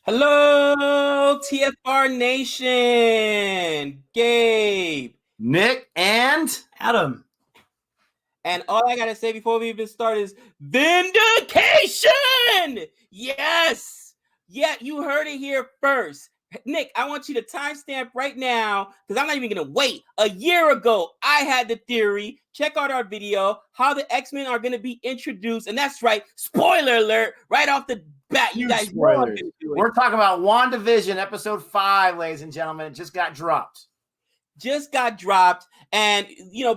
Hello, TFR Nation. Gabe. Nick and Adam. And all I got to say before we even start is vindication. Yes. Yeah, you heard it here first. Nick, I want you to timestamp right now because I'm not even going to wait. A year ago, I had the theory. Check out our video, how the X-Men are going to be introduced. And that's right. Spoiler alert. Right off the bat, you guys know I'm gonna do it. We're talking about WandaVision, episode 5, ladies and gentlemen. It just got dropped. And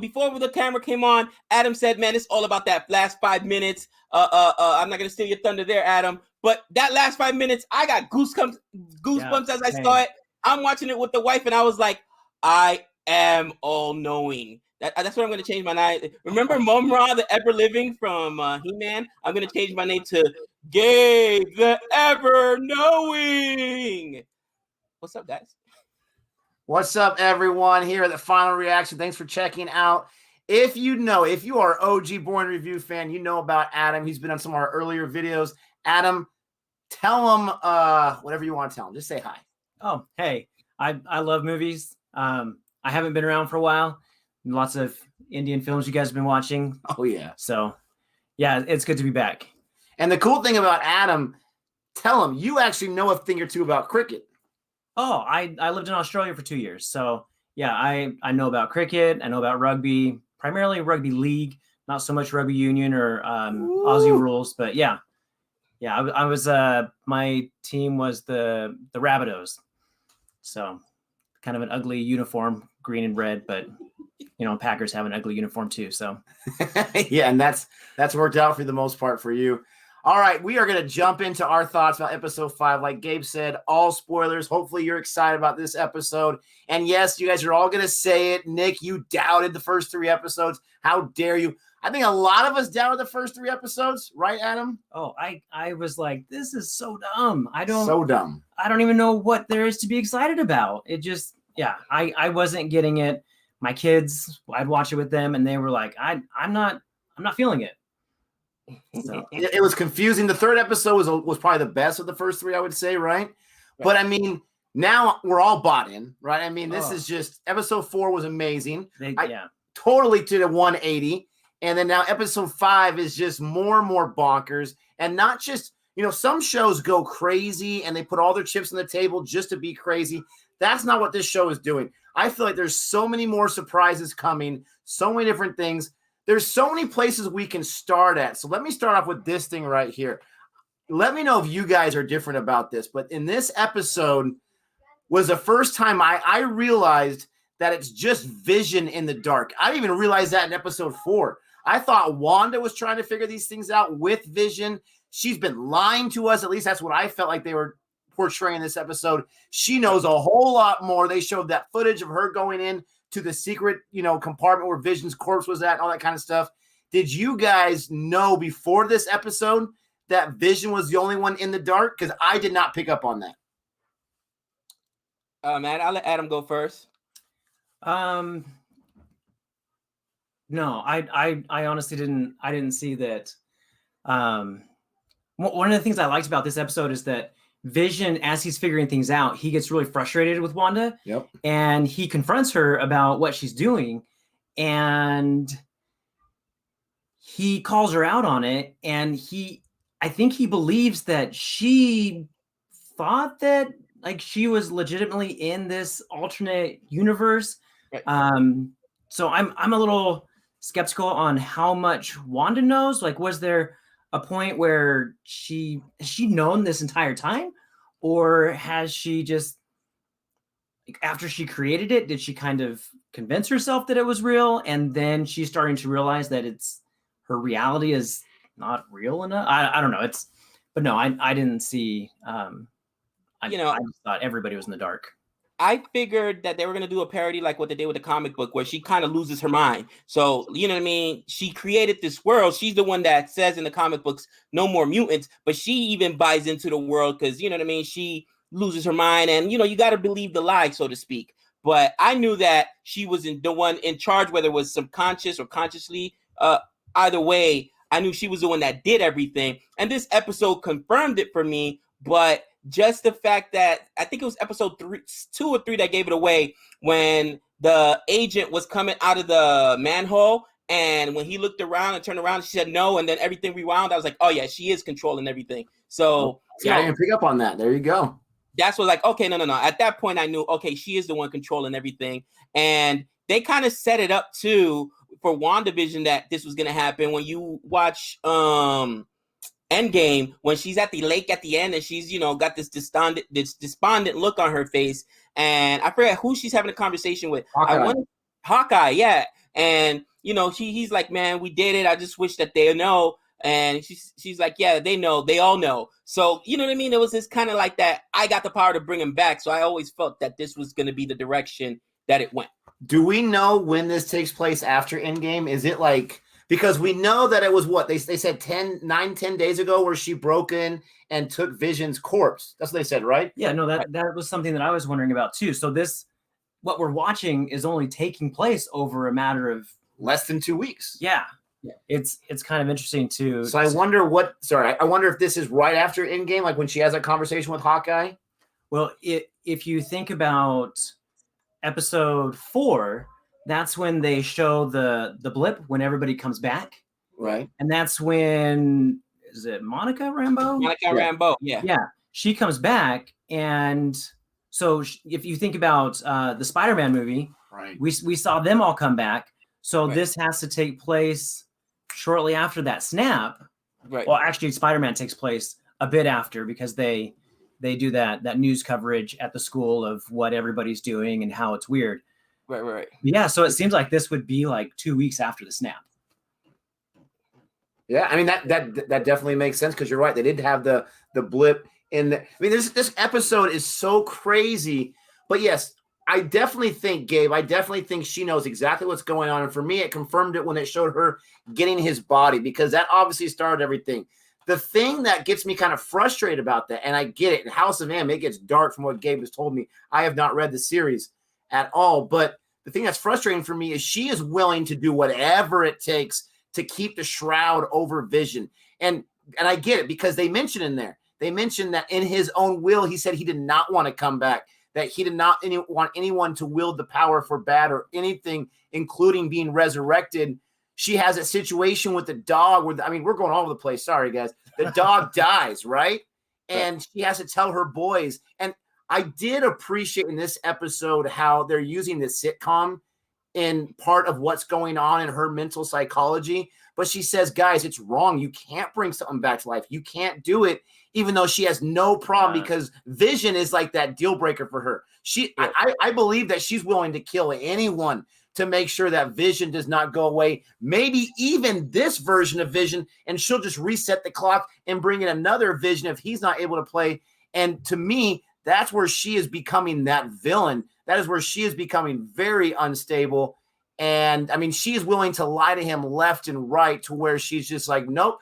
before the camera came on, Adam said, man, it's all about that last 5 minutes. I'm not gonna steal your thunder there, Adam, but that last 5 minutes, I got goosebumps as I saw it. I'm watching it with the wife and I was like, I am all knowing. That's what I'm gonna change my name. Remember Mumra, the ever living from He-Man? I'm gonna change my name to Gabe, the ever knowing. What's up, guys? What's up, everyone? Here at the Final Reaction. Thanks for checking out. If you are OG Born Review fan, you know about Adam. He's been on some of our earlier videos. Adam, tell him whatever you want to tell him. Just say hi. Oh, hey, I love movies. I haven't been around for a while. Lots of Indian films you guys have been watching. Oh, yeah. So, yeah, it's good to be back. And the cool thing about Adam, tell him you actually know a thing or two about cricket. Oh, I lived in Australia for 2 years. So, yeah, I know about cricket. I know about rugby, primarily rugby league, not so much rugby union or Aussie rules. But, yeah, I was my team was the Rabbitohs. So, kind of an ugly uniform, green and red, but Packers have an ugly uniform too. So yeah, and that's worked out for the most part for you. All right, we are going to jump into our thoughts about episode 5. Like Gabe said, all spoilers. Hopefully you're excited about this episode. And yes, you guys are all going to say it. Nick, you doubted the first 3 episodes. How dare you? I think a lot of us doubted the first 3 episodes, right, Adam? Oh, I was like, this is so dumb. So dumb. I don't even know what there is to be excited about. It just, I wasn't getting it. My kids, I'd watch it with them, and they were like, I'm not feeling it. So it was confusing. The 3rd episode was probably the best of the first 3, I would say, right? But I mean, now we're all bought in, right? I mean, this is just episode 4 was amazing. Totally to the 180. And then now episode 5 is just more and more bonkers. And not just, some shows go crazy and they put all their chips on the table just to be crazy. That's not what this show is doing. I feel like there's so many more surprises coming, so many different things. There's so many places we can start at. So let me start off with this thing right here. Let me know if you guys are different about this. But in this episode was the first time I realized that it's just Vision in the dark. I didn't even realize that in episode 4. I thought Wanda was trying to figure these things out with Vision. She's been lying to us. At least that's what I felt like they were portraying this episode. She knows a whole lot more. They showed that footage of her going in to the secret, compartment where Vision's corpse was at and all that kind of stuff. Did you guys know before this episode that Vision was the only one in the dark? Because I did not pick up on that. Man, I'll let Adam go first. No, I honestly didn't see that. One of the things I liked about this episode is that Vision, as he's figuring things out, he gets really frustrated with Wanda. Yep. And he confronts her about what she's doing. And he calls her out on it. And I think he believes that she thought that she was legitimately in this alternate universe. Right. So I'm a little skeptical on how much Wanda knows. Was there a point where has she known this entire time, or has she just, after she created it, did she kind of convince herself that it was real, and then she's starting to realize that her reality is not real enough? I don't know. But no, I didn't see. I just thought everybody was in the dark. I figured that they were going to do a parody like what they did with the comic book where she kind of loses her mind. So, you know what I mean? She created this world. She's the one that says in the comic books, no more mutants, but she even buys into the world because, you know what I mean? She loses her mind and, you got to believe the lie, so to speak. But I knew that she was the one in charge, whether it was subconscious or consciously. Either way, I knew she was the one that did everything. And this episode confirmed it for me. But just the fact that I think it was episode 2 or 3 that gave it away when the agent was coming out of the manhole. And when he looked around and turned around, she said no. And then everything rewound. I was like, oh, yeah, she is controlling everything. So I didn't pick up on that. There you go. That's what like, okay, no. At that point, I knew, okay, she is the one controlling everything. And they kind of set it up, too, for WandaVision that this was going to happen. When you watch Endgame, when she's at the lake at the end and she's, got this despondent look on her face. And I forget who she's having a conversation with. Hawkeye, yeah. And he's like, man, we did it. I just wish that they know. And she's like, yeah, they know. They all know. So, you know what I mean? It was just kind of like that. I got the power to bring him back. So I always felt that this was going to be the direction that it went. Do we know when this takes place after Endgame? Is it like, because we know that it was what they said 10 days ago where she broke in and took Vision's corpse. That's what they said, right? Yeah, no, that was something that I was wondering about too. So what we're watching is only taking place over a matter of less than 2 weeks. Yeah. It's kind of interesting too. So I wonder I wonder if this is right after Endgame, like when she has that conversation with Hawkeye. Well, if you think about episode 4, that's when they show the blip when everybody comes back. Right. And that's when, is it Monica Rambeau? Rambeau, yeah. Yeah, she comes back. And so if you think about the Spider-Man movie, right, we saw them all come back. So this has to take place shortly after that snap. Right. Well, actually, Spider-Man takes place a bit after because they do that news coverage at the school of what everybody's doing and how it's weird. Right. Yeah, so it seems like this would be like 2 weeks after the snap. Yeah, I mean that definitely makes sense because you're right. They did have the blip in the. I mean, this episode is so crazy, but yes, I definitely think, Gabe, she knows exactly what's going on. And for me, it confirmed it when it showed her getting his body, because that obviously started everything. The thing that gets me kind of frustrated about that, and I get it, in House of M, it gets dark from what Gabe has told me. I have not read the series at all. But the thing that's frustrating for me is she is willing to do whatever it takes to keep the shroud over Vision. And I get it, because they mentioned that in his own will, he said he did not want to come back, that he did not want anyone to wield the power for bad or anything, including being resurrected. She has a situation with the dog where, we're going all over the place. Sorry, guys. The dog dies, right? And she has to tell her boys. And I did appreciate in this episode how they're using the sitcom in part of what's going on in her mental psychology. But she says, guys, it's wrong. You can't bring something back to life. You can't do it, even though she has no problem, because Vision is like that deal breaker for her. I believe that she's willing to kill anyone to make sure that Vision does not go away. Maybe even this version of Vision, and she'll just reset the clock and bring in another Vision if he's not able to play. And to me, that's where she is becoming that villain. That is where she is becoming very unstable. And she is willing to lie to him left and right, to where she's just like, nope,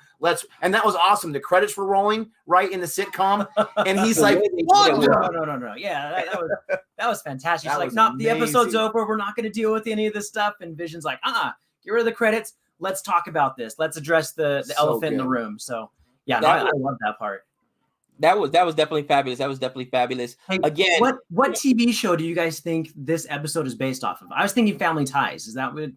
and that was awesome. The credits were rolling right in the sitcom. And he's like, what? No. Yeah, that was fantastic. She's like, no, the episode's over. We're not going to deal with any of this stuff. And Vision's like, get rid of the credits. Let's talk about this. Let's address the elephant in the room. So yeah, I love that part. That was definitely fabulous. Hey, again, what TV show do you guys think this episode is based off of? I was thinking Family Ties. Is that what?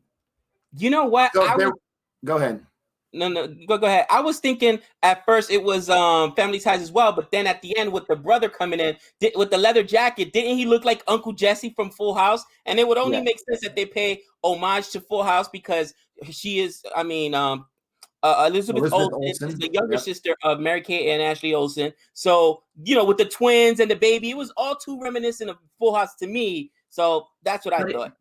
You know what? Go ahead. No, go ahead. I was thinking at first it was Family Ties as well, but then at the end with the brother coming in with the leather jacket, didn't he look like Uncle Jesse from Full House? And it would only make sense that they pay homage to Full House because she is, Elizabeth Olsen is the younger sister of Mary-Kate and Ashley Olsen. So, with the twins and the baby, it was all too reminiscent of Full House to me. So that's what I thought.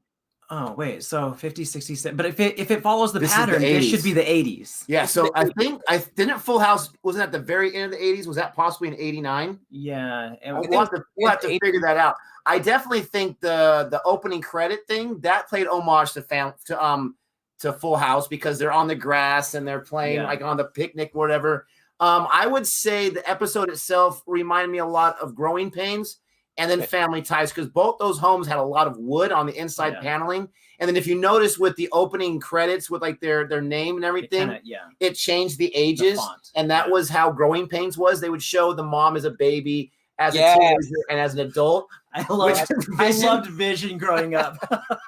Oh, wait. So 50, 60, but if it follows the pattern, it should be the 80s. Yeah. So I think didn't Full House, wasn't at the very end of the 80s? Was that possibly in 89? Yeah. We'll have to figure that out. I definitely think the opening credit thing that played homage to Full House, because they're on the grass and they're playing like on the picnic or whatever. I would say the episode itself reminded me a lot of Growing Pains and then Family Ties, because both those homes had a lot of wood on the inside paneling. And then if you notice with the opening credits with like their name and everything, it changed the ages. And that was how Growing Pains was. They would show the mom as a baby as a teenager and as an adult. I loved Vision growing up.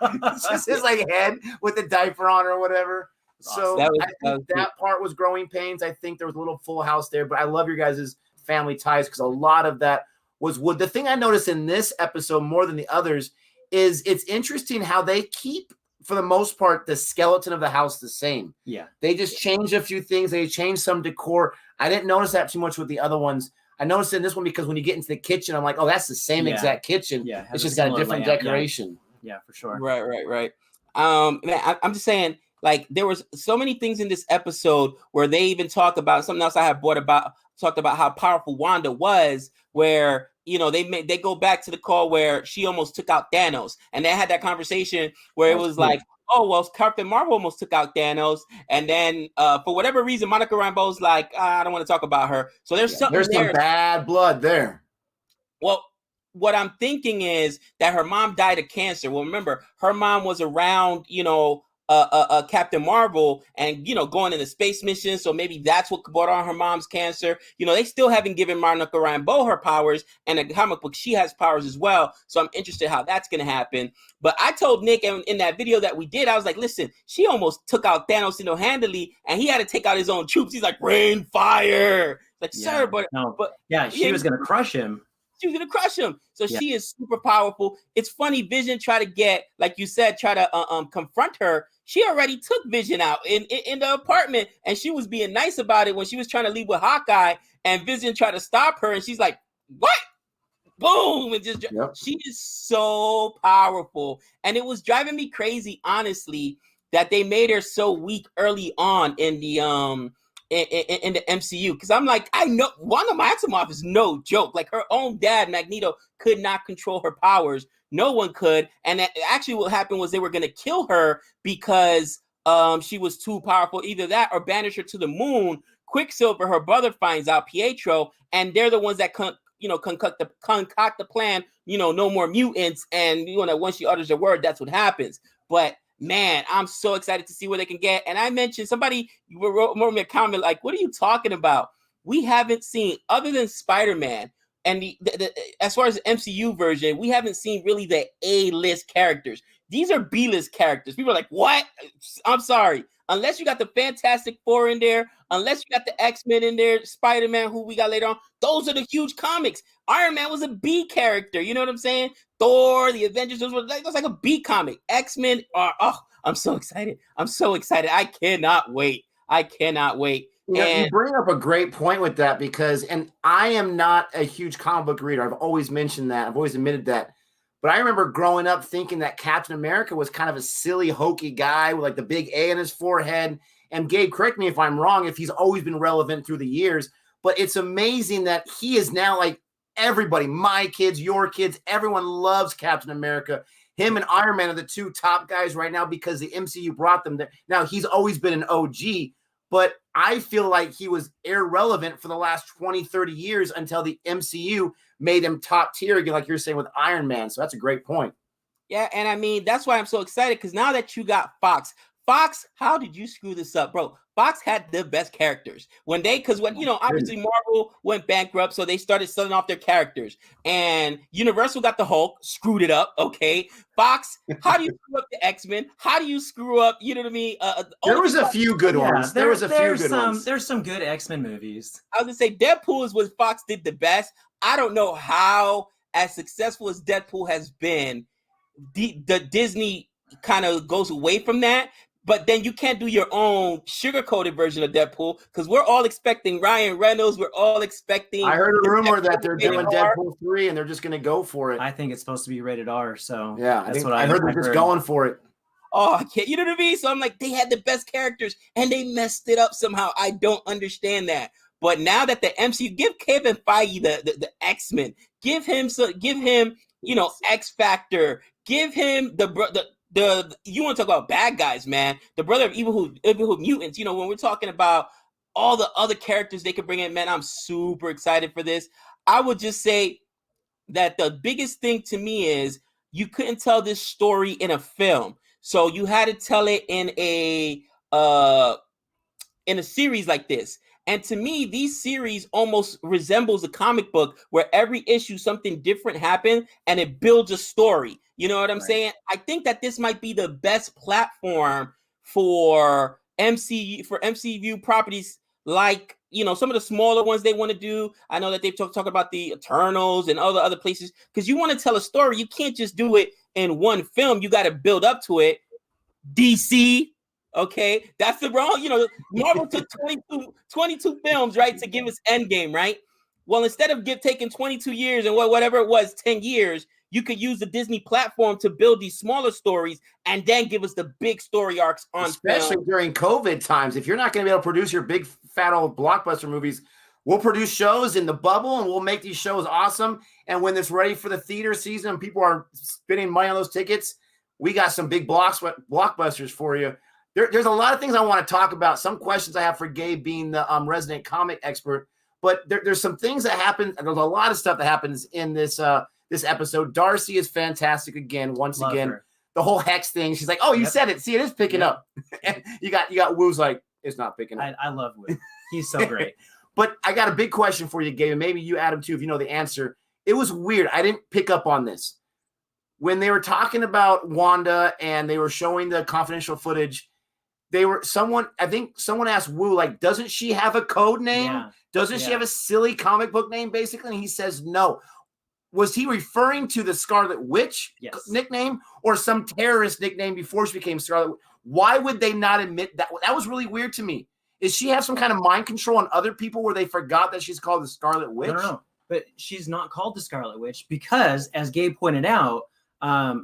It's just his like head with the diaper on or whatever. So I think that part was growing pains. I think there was a little Full House there, but I love your guys' family ties because a lot of that was wood. The thing I noticed in this episode more than the others is it's interesting how they keep, for the most part, the skeleton of the house the same. Yeah. They just change a few things. They change some decor. I didn't notice that too much with the other ones. I noticed in this one because when you get into the kitchen, I'm like, oh, that's the same exact kitchen. Yeah. It's just got a different decoration. Yeah, for sure. Right. Man, I'm just saying, like, there was so many things in this episode where they even talk about something else I have talked about how powerful Wanda was, where they go back to the call where she almost took out Thanos, and they had that conversation where it was like, oh well, Captain Marvel almost took out Thanos, and then for whatever reason, Monica Rambeau's like, I don't want to talk about her. So there's some bad blood there. Well, what I'm thinking is that her mom died of cancer. Well, remember, her mom was around, Captain Marvel and, going in the space mission. So maybe that's what brought on her mom's cancer. They still haven't given Monica Rambeau her powers, and in the comic book, she has powers as well. So I'm interested how that's going to happen. But I told Nick in that video that we did, I was like, listen, she almost took out Thanos single-handedly, and he had to take out his own troops. He's like, rain, fire. Like, sir, but she was going to crush him. She was going to crush him. So she is super powerful. It's funny, Vision try to confront her. She already took Vision out in the apartment, and she was being nice about it when she was trying to leave with Hawkeye, and Vision tried to stop her, and she's like, what? Boom. And she is so powerful. And it was driving me crazy, honestly, that they made her so weak early on in the in the MCU, because I'm like, I know Wanda Maximoff is no joke. Like, her own dad, Magneto, could not control her powers. No one could. And actually what happened was they were going to kill her because she was too powerful. Either that or banish her to the moon. Quicksilver, her brother, finds out, Pietro, and they're the ones that concoct the plan, no more mutants. And once she utters a word, that's what happens. But man, I'm so excited to see where they can get. And I mentioned, somebody wrote me a comment like, what are you talking about? We haven't seen, other than Spider-Man and the as far as the MCU version, we haven't seen really the A-list characters. These are B-list characters. People are like, what? I'm sorry. Unless you got the Fantastic Four in there, unless you got the X-Men in there, Spider-Man, who we got later on, those are the huge comics. Iron Man was a B character. You know what I'm saying? Thor, the Avengers, that's like a B comic. X-Men are, I'm so excited. I cannot wait. You bring up a great point with that because, and I am not a huge comic book reader. I've always mentioned that. I've always admitted that. But I remember growing up thinking that Captain America was kind of a silly, hokey guy with like the big A on his forehead. And Gabe, correct me if I'm wrong, if he's always been relevant through the years. But it's amazing that he is now like everybody, my kids, your kids, everyone loves Captain America. Him and Iron Man are the two top guys right now because the MCU brought them there. Now, he's always been an OG, but I feel like he was irrelevant for the last 20, 30 years until the MCU made him top tier again, like you're saying with Iron Man. So that's a great point. Yeah, and I mean, that's why I'm so excited, because now that you got Fox, how did you screw this up, bro? Fox had the best characters when obviously Marvel went bankrupt, so they started selling off their characters, and Universal got the Hulk, screwed it up. Okay, Fox, how do you screw up the X-Men? How do you screw up? You know what I mean? There was a few good ones. There's some good X-Men movies. I was gonna say Deadpool is what Fox did the best. I don't know how, as successful as Deadpool has been, the Disney kind of goes away from that. But then you can't do your own sugar-coated version of Deadpool, because we're all expecting Ryan Reynolds. We're all expecting. I heard a rumor that they're doing Deadpool 3 and they're just going to go for it. I think it's supposed to be rated R. So yeah, I heard they're just going for it. Oh, I can't. You know what I mean? So I'm like, they had the best characters and they messed it up somehow. I don't understand that. But now that the MCU, give Kevin Feige the X-Men, give him X Factor, give him you want to talk about bad guys, man. The brother of evil mutants. When we're talking about all the other characters they could bring in, man, I'm super excited for this. I would just say that the biggest thing to me is you couldn't tell this story in a film, so you had to tell it in a series like this. And to me, these series almost resembles a comic book where every issue something different happened and it builds a story. You know what I'm saying? I think that this might be the best platform for MCU properties, like, you know, some of the smaller ones they want to do. I know that they've talked about the Eternals and other places, because you want to tell a story. You can't just do it in one film. You got to build up to it. DC, okay, that's the wrong, you know, Marvel took 22 films, right, to give us Endgame, right? Well, instead of taking 22 years and whatever it was, 10 years, you could use the Disney platform to build these smaller stories and then give us the big story arcs on especially film. During COVID times. If you're not going to be able to produce your big fat old blockbuster movies, we'll produce shows in the bubble and we'll make these shows awesome. And when it's ready for the theater season and people are spending money on those tickets, we got some big blockbusters for you. There's a lot of things I want to talk about. Some questions I have for Gabe, being the resident comic expert. But there's some things that happen. And there's a lot of stuff that happens in this this episode. Darcy is fantastic again. Once Love again, her. The whole hex thing. She's like, "Oh, you said it. See, it is picking up." And you got Woo's like, "It's not picking up." I love Woo. He's so great. But I got a big question for you, Gabe, and maybe you, Adam, too, if you know the answer. It was weird. I didn't pick up on this. When they were talking about Wanda and they were showing the confidential footage, I think someone asked Wu, like, doesn't she have a code name? Yeah. Doesn't she have a silly comic book name, basically? And he says no. Was he referring to the Scarlet Witch nickname or some terrorist nickname before she became Scarlet Witch? Why would they not admit that? That was really weird to me. Is she have some kind of mind control on other people where they forgot that she's called the Scarlet Witch? No. But she's not called the Scarlet Witch because, as Gabe pointed out,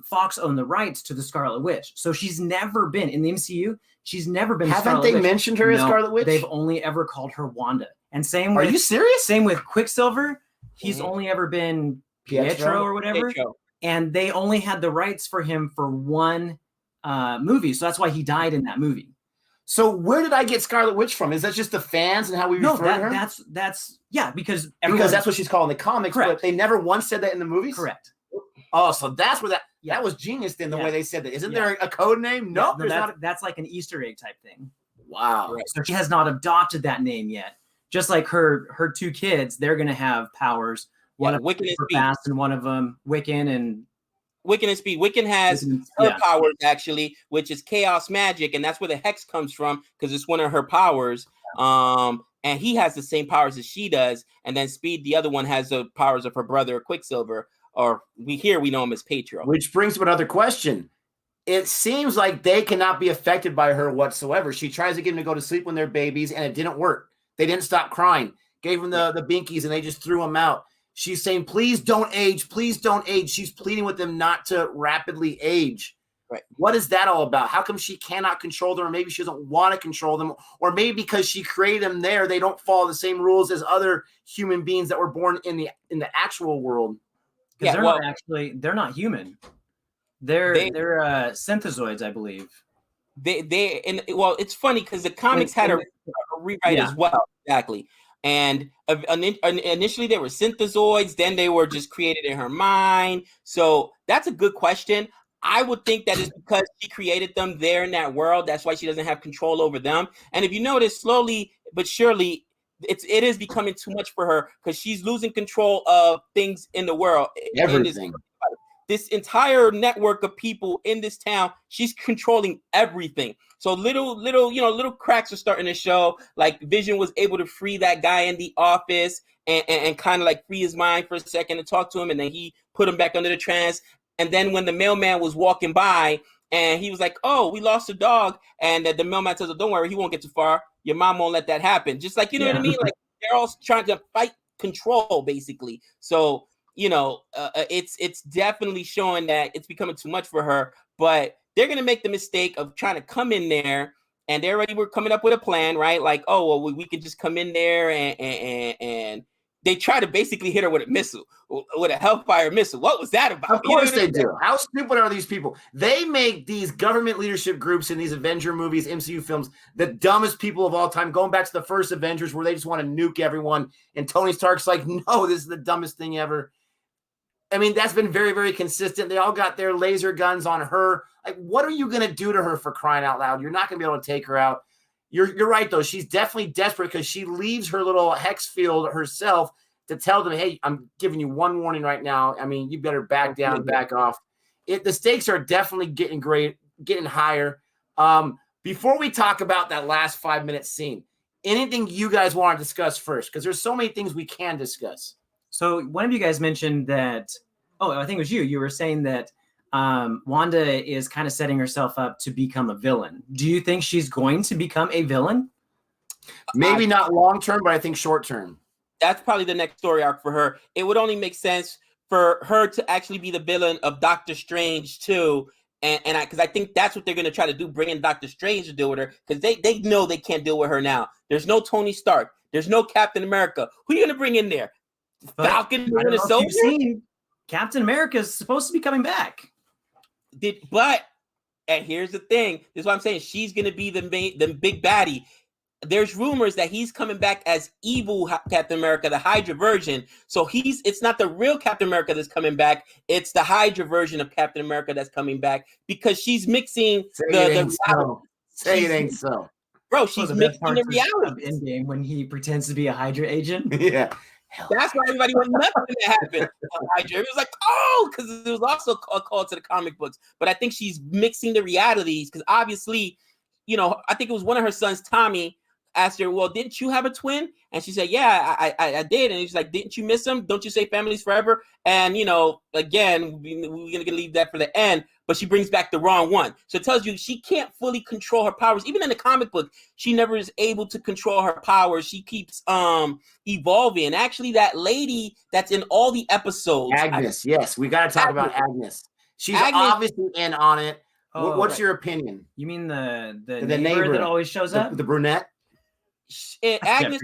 Fox owned the rights to the Scarlet Witch. So she's never been in the MCU. She's never been. Haven't they mentioned her as Scarlet Witch? They've only ever called her Wanda. And same. Are you serious? Same with Quicksilver. He's only ever been Pietro or whatever. And they only had the rights for him for one movie. So that's why he died in that movie. So where did I get Scarlet Witch from? Is that just the fans and how we refer to her? That's because that's what she's called in the comics. Correct. But they never once said that in the movies. Correct. Oh, so that's where that was genius. Then the way they said that. Isn't there a code name? No, that's like an Easter egg type thing. Wow. Right. So she has not adopted that name yet. Just like her two kids, they're gonna have powers. One of Wiccan super fast, and one of them Wiccan and Speed. Wiccan has her powers, actually, which is chaos magic, and that's where the hex comes from because it's one of her powers. And he has the same powers as she does. And then Speed, the other one, has the powers of her brother Quicksilver, or we know him as Pietro. Which brings up another question. It seems like they cannot be affected by her whatsoever. She tries to get them to go to sleep when they're babies, and it didn't work. They didn't stop crying. Gave them the binkies, and they just threw them out. She's saying, please don't age. Please don't age. She's pleading with them not to rapidly age. Right. What is that all about? How come she cannot control them? Or maybe she doesn't want to control them. Or maybe because she created them there, they don't follow the same rules as other human beings that were born in the actual world. Because they're not human. They're synthezoids, I believe. It's funny because the comics had a rewrite as well. Exactly. And initially they were synthezoids, then they were just created in her mind. So that's a good question. I would think that is because she created them there in that world. That's why she doesn't have control over them. And if you notice, slowly but surely, it is becoming too much for her because she's losing control of things in the world. Everything. This entire network of people in this town, she's controlling everything. So little cracks are starting to show. Like Vision was able to free that guy in the office and kind of like free his mind for a second and talk to him, and then he put him back under the trance. And then when the mailman was walking by and he was like, "Oh, we lost a dog," and the mailman says, "Don't worry, he won't get too far. Your mom won't let that happen." Just like, you know what I mean? Like they're all trying to fight control, basically. So it's definitely showing that it's becoming too much for her, but they're going to make the mistake of trying to come in there, and they already were coming up with a plan, right? Like, oh, well, we could just come in there and they try to basically hit her with a missile, with a Hellfire missile. What was that about? Of course they do. How stupid are these people? They make these government leadership groups in these Avenger movies, MCU films, the dumbest people of all time, going back to the first Avengers where they just want to nuke everyone. And Tony Stark's like, no, this is the dumbest thing ever. I mean, that's been very, very consistent. They all got their laser guns on her. Like, what are you going to do to her, for crying out loud? You're not going to be able to take her out. you're right though. She's definitely desperate because she leaves her little hex field herself to tell them, hey, I'm giving you one warning right now. I mean, you better back down, back off. The stakes are definitely getting higher. Before we talk about that last 5-minute scene, anything you guys want to discuss first? Because there's so many things we can discuss. So one of you guys mentioned that, I think it was you. You were saying that Wanda is kind of setting herself up to become a villain. Do you think she's going to become a villain? Maybe not long-term, but I think short-term. That's probably the next story arc for her. It would only make sense for her to actually be the villain of Doctor Strange too. And because I think that's what they're going to try to do, bring in Doctor Strange to deal with her, because they know they can't deal with her now. There's no Tony Stark. There's no Captain America. Who are you going to bring in there? Falcon? You've seen Captain America is supposed to be coming back. And here's the thing. This is what I'm saying. She's going to be the big baddie. There's rumors that he's coming back as evil Captain America, the Hydra version. So it's not the real Captain America that's coming back. It's the Hydra version of Captain America that's coming back because she's mixing Say it ain't so. Bro, she's mixing the reality. Of Endgame when he pretends to be a Hydra agent. Yeah. That's why everybody went nuts when it happened. Hydra. It was like, because it was also a call to the comic books. But I think she's mixing the realities because obviously, I think it was one of her sons, Tommy, asked her, well, didn't you have a twin? And she said, yeah, I did. And he's like, didn't you miss him? Don't you say families forever? And, again, we're going to leave that for the end. But she brings back the wrong one. So it tells you she can't fully control her powers. Even in the comic book, she never is able to control her powers. She keeps evolving. Actually, that lady that's in all the episodes. Agnes, yes. We got to talk about Agnes. She's obviously in on it. What's your opinion? You mean the neighbor that always shows up? The brunette? Agnes,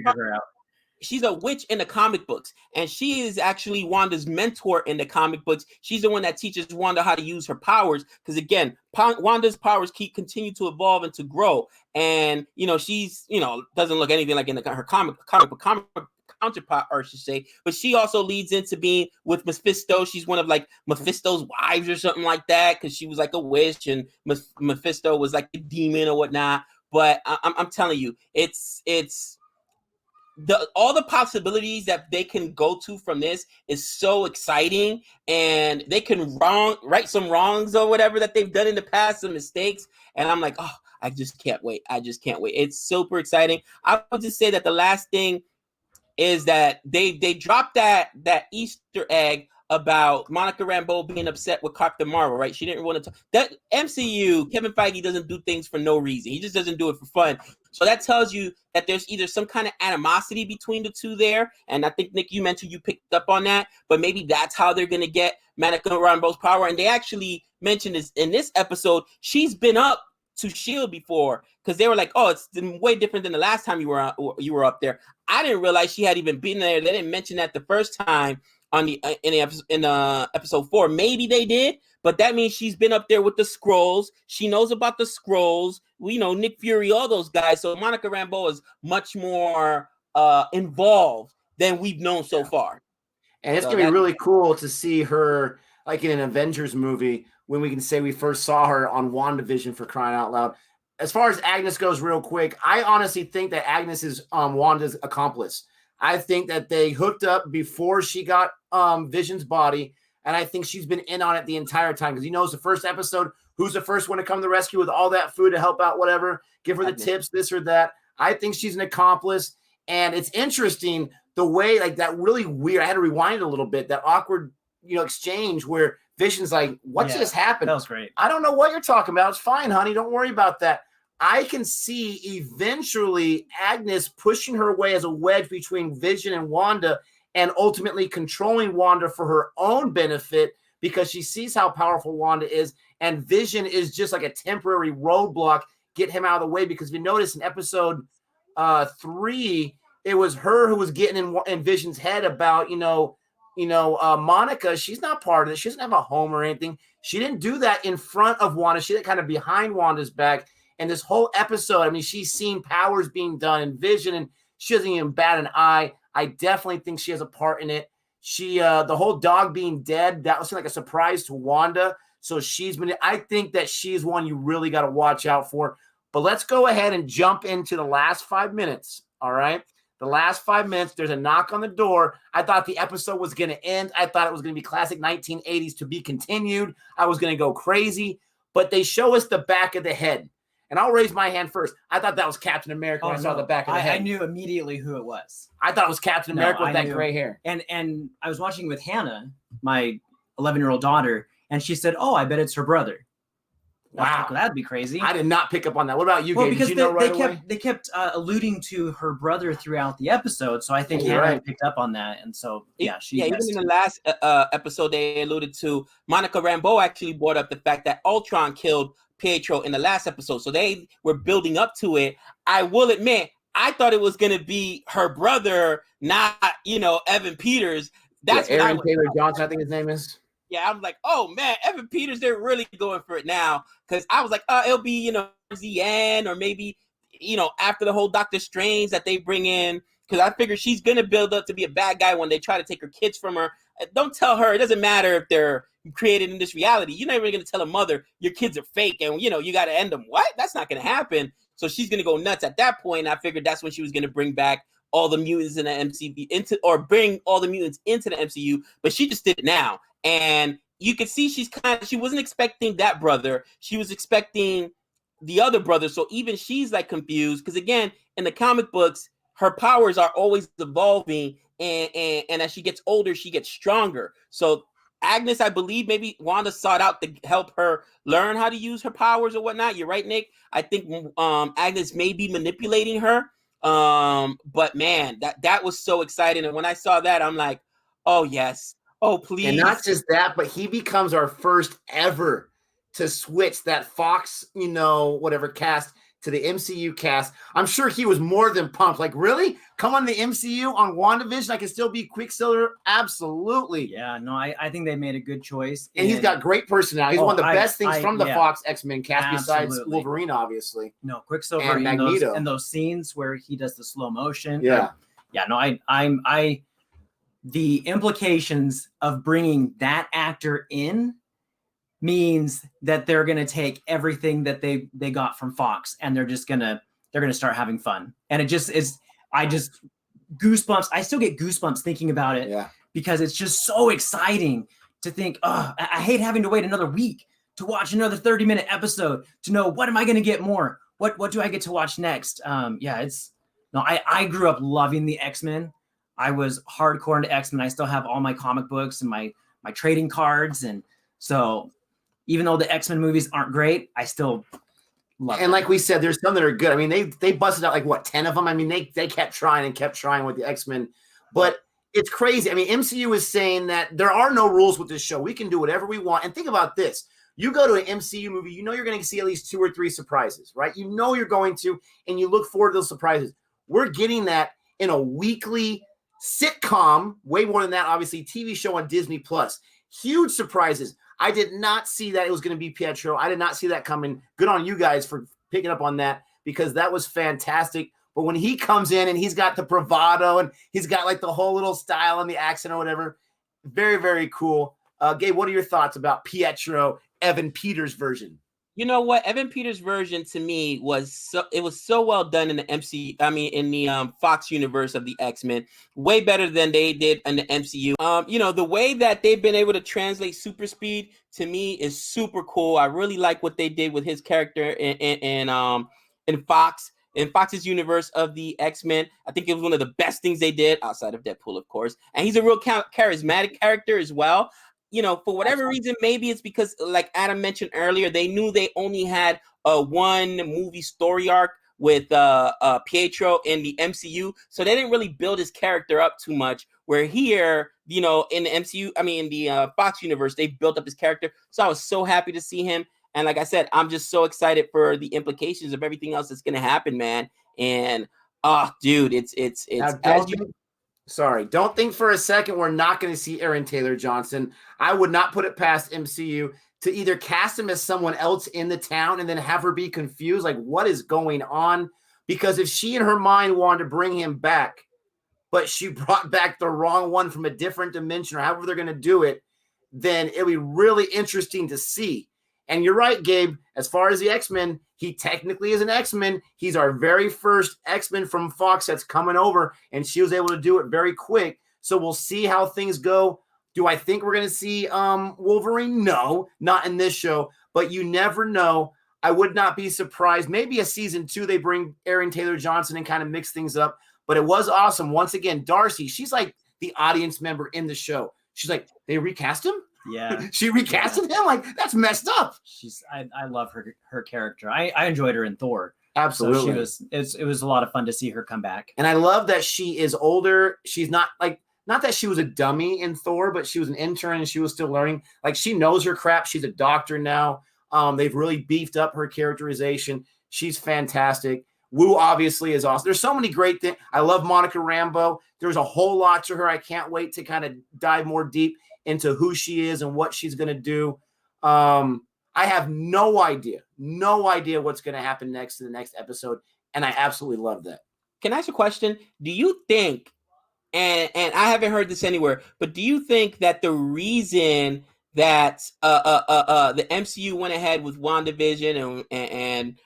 she's a witch in the comic books, and she is actually Wanda's mentor in the comic books. She's the one that teaches Wanda how to use her powers, because again, Wanda's powers continue to evolve and to grow. And she's doesn't look anything like in her comic counterpart, or I should say, but she also leads into being with Mephisto. She's one of like Mephisto's wives or something like that, because she was like a witch, and Mephisto was like a demon or whatnot. But I'm telling you, it's all the possibilities that they can go to from this is so exciting, and they can right some wrongs or whatever that they've done in the past, some mistakes. And I'm like, I just can't wait. It's super exciting. I would just say that the last thing is that they dropped that Easter egg about Monica Rambeau being upset with Captain Marvel, right? She didn't want to that MCU, Kevin Feige doesn't do things for no reason. He just doesn't do it for fun. So that tells you that there's either some kind of animosity between the two there. And I think, Nick, you mentioned you picked up on that, but maybe that's how they're going to get Monica Rambeau's power. And they actually mentioned this in this episode. She's been up to S.H.I.E.L.D. before, because they were like, it's way different than the last time you were up there. I didn't realize she had even been there. They didn't mention that the first time on in episode 4. Maybe they did, but that means she's been up there with the Skrulls. She knows about the Skrulls. Nick Fury, all those guys. So Monica Rambeau is much more involved than we've known so far. And it's gonna be really cool to see her like in an Avengers movie when we can say we first saw her on WandaVision, for crying out loud. As far as Agnes goes, real quick, I honestly think that Agnes is Wanda's accomplice. I think that they hooked up before she got Vision's body, and I think she's been in on it the entire time, because it's the first episode. Who's the first one to come to the rescue with all that food to help out, whatever, give her the tips, this or that. I think she's an accomplice, and it's interesting the way, like, that really weird, I had to rewind it a little bit, that awkward, exchange where Vision's like, what just happened? That was great. I don't know what you're talking about. It's fine, honey. Don't worry about that. I can see eventually Agnes pushing her way as a wedge between Vision and Wanda, and ultimately controlling Wanda for her own benefit, because she sees how powerful Wanda is, and Vision is just like a temporary roadblock, get him out of the way. Because if you notice in episode 3, it was her who was getting in Vision's head about, Monica, she's not part of it. She doesn't have a home or anything. She didn't do that in front of Wanda. She did kind of behind Wanda's back. And this whole episode, she's seen powers being done in Vision, and she doesn't even bat an eye. I definitely think she has a part in it. She, the whole dog being dead, that was like a surprise to Wanda. So I think that she's one you really got to watch out for. But let's go ahead and jump into the last 5 minutes. All right. The last 5 minutes, there's a knock on the door. I thought the episode was going to end. I thought it was going to be classic 1980s to be continued. I was going to go crazy. But they show us the back of the head. And I'll raise my hand first. I thought that was Captain America when I saw the back of the head. I knew immediately who it was. I thought it was Captain America with that gray hair. And I was watching with Hannah, my 11-year-old daughter, and she said, "Oh, I bet it's her brother." Wow, that'd be crazy. I did not pick up on that. What about you, Gabe? Did you know right away? They kept alluding to her brother throughout the episode, so I think Hannah picked up on that, and so even in the last episode they alluded to, Monica Rambeau actually brought up the fact that Ultron killed Pietro in the last episode, so they were building up to it. I will admit, I thought it was going to be her brother, not Evan Peters. That's Aaron Taylor Johnson, I think his name is. Yeah, I'm like, oh man, Evan Peters, they're really going for it now. Because I was like, it'll be, the end, or maybe, after the whole Doctor Strange that they bring in. Because I figure she's going to build up to be a bad guy when they try to take her kids from her. Don't tell her. It doesn't matter if they're created in this reality. You're not even going to tell a mother your kids are fake and, you got to end them. What? That's not going to happen. So she's going to go nuts at that point. I figured that's when she was going to bring back all the mutants in the MCU bring all the mutants into the MCU. But she just did it now. And you can see she wasn't expecting that brother. She was expecting the other brother. So even she's like confused. Because again, in the comic books, her powers are always evolving. And as she gets older, she gets stronger. So Agnes, I believe maybe Wanda sought out to help her learn how to use her powers or whatnot. You're right, Nick. I think Agnes may be manipulating her. But man, that was so exciting. And when I saw that, I'm like, oh yes. Oh, please. And not just that, but he becomes our first ever to switch that Fox, whatever cast to the MCU cast. I'm sure he was more than pumped. Like, really? Come on the MCU on WandaVision? I can still be Quicksilver? Absolutely. Yeah, no, I think they made a good choice. And he's got great personality. He's one of the best things from the Fox X-Men cast besides Wolverine, obviously. No, Quicksilver and Magneto. And those scenes where he does the slow motion. Yeah. The implications of bringing that actor in means that they're going to take everything that they got from Fox and they're going to start having fun. And it just is, goosebumps. I still get goosebumps thinking about it because it's just so exciting to think, I hate having to wait another week to watch another 30-minute episode to know what am I going to get more? What do I get to watch next? I grew up loving the X-Men. I was hardcore into X-Men. I still have all my comic books and my trading cards. And so even though the X-Men movies aren't great, I still love them. And like we said, there's some that are good. I mean, they busted out 10 of them. I mean, they kept trying with the X-Men. But it's crazy. I mean, MCU is saying that there are no rules with this show. We can do whatever we want. And think about this. You go to an MCU movie, you're going to see at least 2 or 3 surprises, right? You're going to, and you look forward to those surprises. We're getting that in a weekly sitcom, way more than that, obviously, TV show on Disney Plus. Huge surprises. I did not see that it was going to be Pietro. I did not see that coming. Good on you guys for picking up on that because that was fantastic. But when he comes in and he's got the bravado and he's got like the whole little style and the accent or whatever, very, very cool. Gabe, what are your thoughts about Pietro, Evan Peters' version? You know what? Evan Peters' version to me was so well done in the MCU. I mean, in the Fox universe of the X-Men, way better than they did in the MCU. The way that they've been able to translate super speed to me is super cool. I really like what they did with his character in Fox. In Fox's universe of the X-Men, I think it was one of the best things they did outside of Deadpool, of course. And he's a real charismatic character as well. For whatever reason, maybe it's because, like Adam mentioned earlier, they knew they only had a one movie story arc with Pietro in the MCU, so they didn't really build his character up too much. Where here, in the MCU, in the Fox universe, they built up his character. So I was so happy to see him, and like I said, I'm just so excited for the implications of everything else that's gonna happen, man. And dude, it's Sorry, don't think for a second we're not going to see Aaron Taylor Johnson. I would not put it past MCU to either cast him as someone else in the town and then have her be confused, like what is going on? Because if she in her mind wanted to bring him back, but she brought back the wrong one from a different dimension or however they're going to do it, then it'll be really interesting to see. And you're right, Gabe. As far as the X-Men, he technically is an X-Men. He's our very first X-Men from Fox that's coming over, and she was able to do it very quick. So we'll see how things go. Do I think we're going to see Wolverine? No, not in this show. But you never know. I would not be surprised. Maybe a season 2, they bring Aaron Taylor Johnson and kind of mix things up. But it was awesome. Once again, Darcy, she's like the audience member in the show. She's like, they recast him? Yeah. She recasted him? Like, that's messed up. I love her character. I enjoyed her in Thor. Absolutely. So it was a lot of fun to see her come back. And I love that she is older. She's not that she was a dummy in Thor, but she was an intern and she was still learning. Like, she knows her crap. She's a doctor now. They've really beefed up her characterization. She's fantastic. Wu obviously is awesome. There's so many great things. I love Monica Rambeau. There's a whole lot to her. I can't wait to kind of dive more deep into who she is and what she's going to do. I have no idea what's going to happen next in the next episode. And I absolutely love that. Can I ask a question? Do you think, and I haven't heard this anywhere, but do you think that the reason that the MCU went ahead with WandaVision and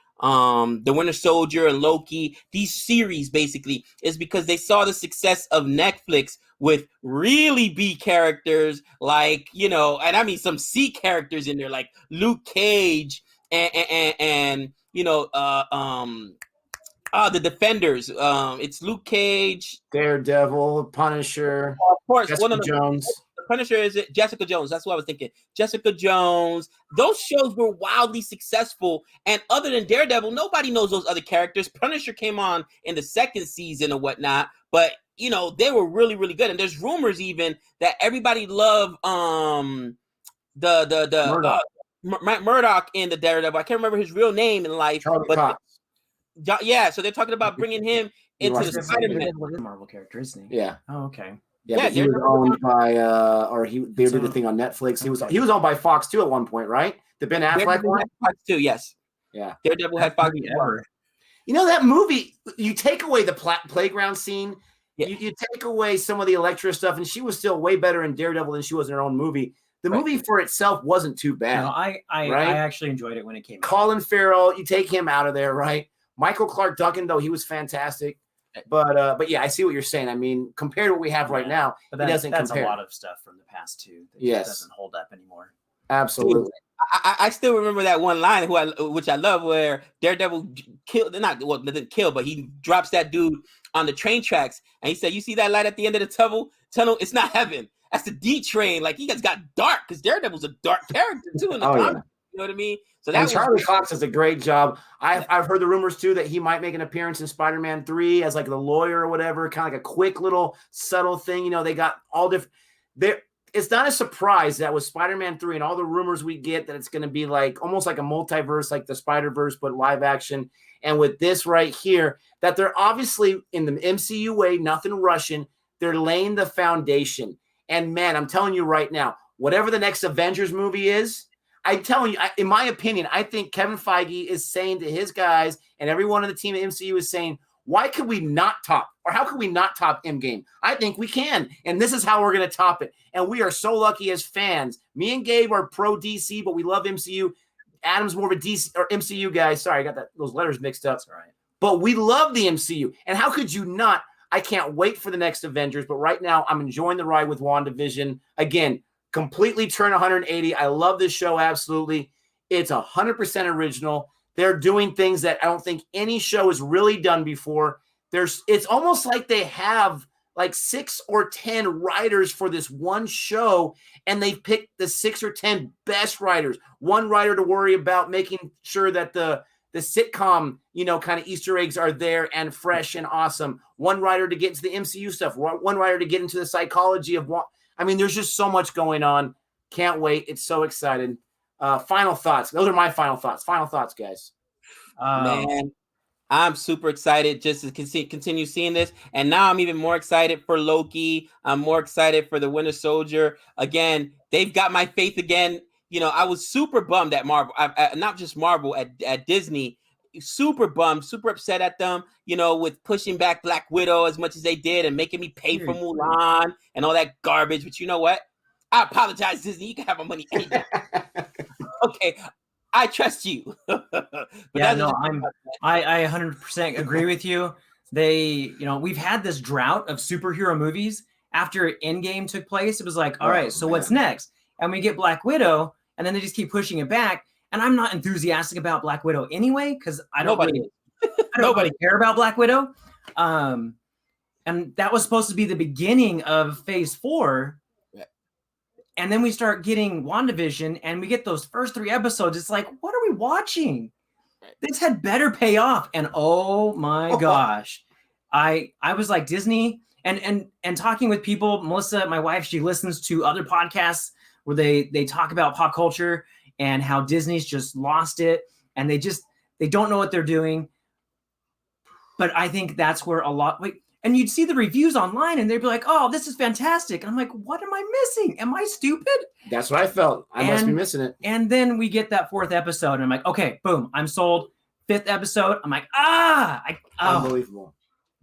the Winter Soldier and Loki, these series basically, is because they saw the success of Netflix with really B characters like, and I mean some C characters in there like Luke Cage and the Defenders. It's Luke Cage, Daredevil, Punisher, of course, Jessica Jones. Punisher is it? Jessica Jones. That's what I was thinking. Jessica Jones. Those shows were wildly successful. And other than Daredevil, nobody knows those other characters. Punisher came on in the second season or whatnot. But, they were really, really good. And there's rumors even that everybody loved Murdoch in the Daredevil. I can't remember his real name in life. Charlie Cox. Yeah, so they're talking about bringing him into the Spider-Man. Marvel character, isn't he? Yeah. Oh, okay. Yeah, but he was owned by, they did a thing on Netflix. He was owned by Fox too at one point, right? The Ben Affleck one. Fox too, yes. Yeah. Daredevil had Fox ever. That movie. You take away the playground scene. Yeah. You take away some of the Elektra stuff, and she was still way better in Daredevil than she was in her own movie. The movie for itself wasn't too bad. No, I actually enjoyed it when it came out. Colin Farrell, you take him out of there, right? Michael Clark Duncan, though, he was fantastic. But yeah, I see what you're saying. I mean, compared to what we have right now, it doesn't compare. That's a lot of stuff from the past too. That doesn't hold up anymore. Absolutely. I still remember that one line which I love, where Daredevil didn't kill, but he drops that dude on the train tracks, and he said, "You see that light at the end of the tunnel? It's not heaven. That's the D train." Like, he just got dark because Daredevil's a dark character too in the comic. Yeah. You know what I mean? So Charlie Cox does a great job. I've heard the rumors too that he might make an appearance in Spider-Man 3 as like the lawyer or whatever, kind of like a quick little subtle thing. They got all different. It's not a surprise that with Spider-Man 3 and all the rumors we get that it's going to be like almost like a multiverse, like the Spider-Verse, but live action. And with this right here, that they're obviously in the MCU way, nothing Russian. They're laying the foundation. And man, I'm telling you right now, whatever the next Avengers movie is, I'm telling you, in my opinion, I think Kevin Feige is saying to his guys and everyone on the team at MCU is saying, why could we not top, or how could we not top Endgame? I think we can, and this is how we're going to top it. And we are so lucky as fans. Me and Gabe are pro DC, but we love MCU. Adam's more of a DC or MCU guy. Sorry, I got those letters mixed up. All right. But we love the MCU, and how could you not? I can't wait for the next Avengers, but right now I'm enjoying the ride with WandaVision. Again, completely turn 180. I love this show, absolutely. It's 100% original. They're doing things that I don't think any show has really done before. It's almost like they have like 6 or 10 writers for this one show, and they've picked the 6 or 10 best writers. One writer to worry about making sure that the sitcom, kind of Easter eggs are there and fresh and awesome. One writer to get into the MCU stuff. One writer to get into the psychology of what. I mean, there's just so much going on. Can't wait. It's so excited. Final thoughts. Those are my final thoughts. Final thoughts, guys. Man, I'm super excited just to continue seeing this. And now I'm even more excited for Loki. I'm more excited for the Winter Soldier. Again, they've got my faith again. I was super bummed at Marvel, not just Marvel, at Disney. Super bummed, super upset at them, with pushing back Black Widow as much as they did and making me pay for Mulan and all that garbage. But you know what? I apologize, Disney. You can have my money anytime. Okay. I trust you. Yeah, no, I 100% agree with you. We've had this drought of superhero movies. After Endgame took place, it was like, all right, so what's next? And we get Black Widow, and then they just keep pushing it back. And I'm not enthusiastic about Black Widow anyway, because I don't really care about Black Widow. And that was supposed to be the beginning of Phase 4. Right. And then we start getting WandaVision, and we get those first 3 episodes. It's like, what are we watching? Right. This had better pay off. And oh my gosh, I was like, Disney, and talking with people. Melissa, my wife, she listens to other podcasts where they talk about pop culture and how Disney's just lost it, and they don't know what they're doing. But I think that's where and you'd see the reviews online, and they'd be like, "Oh, this is fantastic." And I'm like, "What am I missing? Am I stupid?" That's what I felt. I must be missing it. And then we get that 4th episode, and I'm like, "Okay, boom, I'm sold." 5th episode, I'm like, unbelievable.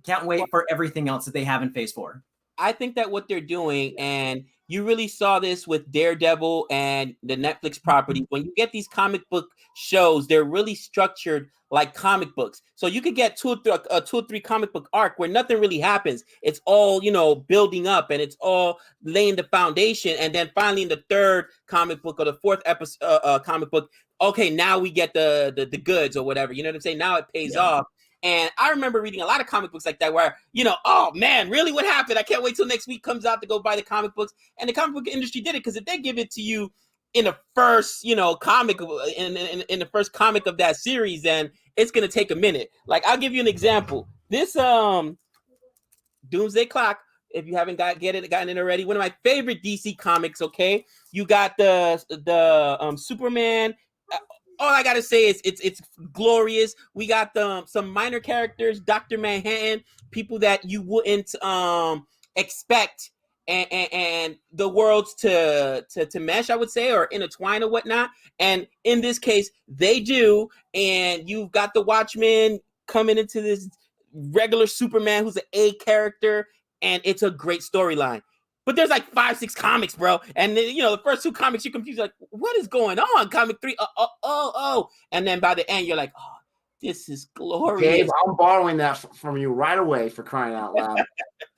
Can't wait for everything else that they have in Phase 4. I think that what they're doing, and you really saw this with Daredevil and the Netflix property, when you get these comic book shows, they're really structured like comic books. So you could get 2 or 3 comic book arc where nothing really happens. It's all, building up, and it's all laying the foundation. And then finally in the 3rd comic book or the 4th episode comic book, okay, now we get the goods or whatever. You know what I'm saying? Now it pays off. And I remember reading a lot of comic books like that where, oh man, really, what happened? I can't wait till next week comes out to go buy the comic books. And the comic book industry did it, because if they give it to you in the first, comic, in the first comic of that series, then it's going to take a minute. Like, I'll give you an example. This Doomsday Clock, if you haven't gotten it already, one of my favorite DC comics, okay? You got the Superman. All I gotta say is it's glorious. We got some minor characters, Dr. Manhattan, people that you wouldn't expect, and the worlds to mesh, I would say, or intertwine or whatnot. And in this case, they do. And you've got the Watchmen coming into this regular Superman who's an A character, and it's a great storyline. But there's like 5-6 comics, bro. And then, the first 2 comics, you're confused. Like, what is going on? Comic 3, oh. And then by the end, you're like, oh, this is glorious. Gabe, I'm borrowing that from you right away, for crying out loud.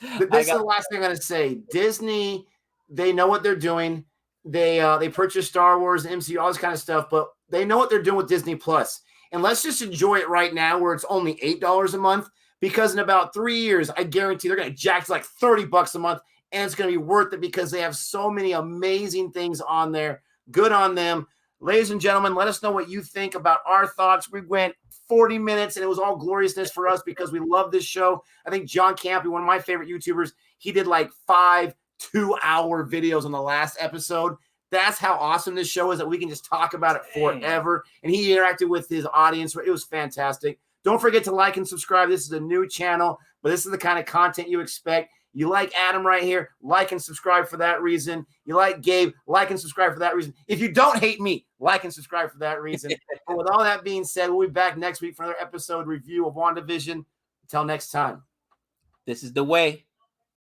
This is the last thing I'm going to say. Disney, they know what they're doing. They purchased Star Wars, MCU, all this kind of stuff, but they know what they're doing with Disney Plus. And let's just enjoy it right now, where it's only $8 a month, because in about 3 years, I guarantee they're going to jack to like $30 a month. And it's going to be worth it, because they have so many amazing things on there. Good on them. Ladies and gentlemen, let us know what you think about our thoughts. We went 40 minutes, and it was all gloriousness for us because we love this show. I think John Campy, one of my favorite YouTubers, he did like 5 2-hour videos on the last episode. That's how awesome this show is, that we can just talk about it forever. And he interacted with his audience. It was fantastic. Don't forget to like and subscribe. This is a new channel, but this is the kind of content you expect. You like Adam right here, like and subscribe for that reason. You like Gabe, like and subscribe for that reason. If you don't hate me, like and subscribe for that reason. But with all that being said, we'll be back next week for another episode review of WandaVision. Until next time. This is the way.